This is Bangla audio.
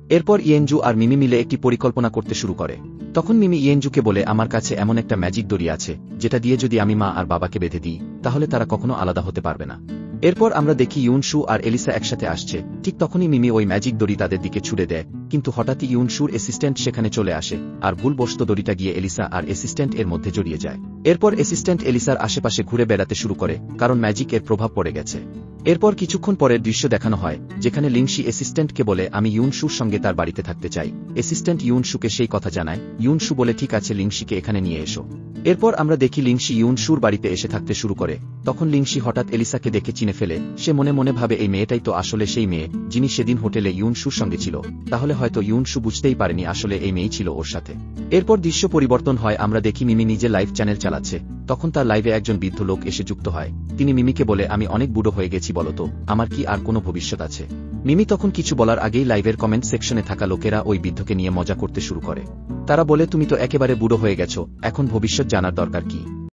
এরপর ইয়েনজু আর মিমি মিলে একটি পরিকল্পনা করতে শুরু করে। তখন মিমি ইয়েনজুকে বলে, আমার কাছে এমন একটা ম্যাজিক দড়ি আছে যেটা দিয়ে যদি আমি মা আর বাবাকে বেঁধে দিই তাহলে তারা কখনো আলাদা হতে পারবে না। এরপর আমরা দেখি ইউনশু আর এলিসা একসাথে আসছে। ঠিক তখনই মিমি ওই ম্যাজিক দড়ি তাদের দিকে ছুড়ে দেয়, কিন্তু হঠাৎই ইউনশুর অ্যাসিস্ট্যান্ট সেখানে চলে আসে আর ভুলবশত দড়িটা গিয়ে এলিসা আর অ্যাসিস্ট্যান্ট এর মধ্যে জড়িয়ে যায়। এরপর অ্যাসিস্ট্যান্ট এলিসার আশেপাশে ঘুরে বেড়াতে শুরু করে, কারণ ম্যাজিক এর প্রভাব পড়ে গেছে। এরপর কিছুক্ষণ পরের দৃশ্য দেখানো হয়, যেখানে লিংশি অ্যাসিস্ট্যান্টকে বলে, আমি ইউনশুর সঙ্গে তার বাড়িতে থাকতে চাই। অ্যাসিস্ট্যান্ট ইউনশুকে সেই কথা জানায়। ইউনশু বলে, ঠিক আছে, লিংশিকে এখানে নিয়ে এসো। এরপর আমরা দেখি লিংশি ইউনশুর বাড়িতে এসে থাকতে শুরু করে। তখন লিংশি হঠাৎ এলিসাকে দেখে চিনে ফেলে। সে মনে মনে ভাবে, এই মেয়েটাই তো আসলে সেই মেয়ে যিনি সেদিন হোটেলে ইউনশুর সঙ্গে ছিল। তাহলে হয়তো ইউনশু বুঝতেই পারেনি আসলে এই মেয়েই ছিল ওর সাথে। এরপর দৃশ্য পরিবর্তন হয়, আমরা দেখি মিমি নিজে লাইভ চ্যানেল চালাচ্ছে। তখন তার লাইভে একজন বৃদ্ধ লোক এসে যুক্ত হয়। তিনি মিমিকে বলে, আমি অনেক বুড়ো হয়ে গেছি, বলতো আমার কি আর কোনো ভবিষ্যৎ আছে? মিমি তখন কিছু বলার আগেই লাইভের কমেন্ট সেকশনে থাকা লোকেরা ওই বৃদ্ধকে নিয়ে মজা করতে শুরু করে। তারা বলে, তুমি তো একেবারে বুড়ো হয়ে গেছো, এখন ভবিষ্যৎ জানার দরকার কি?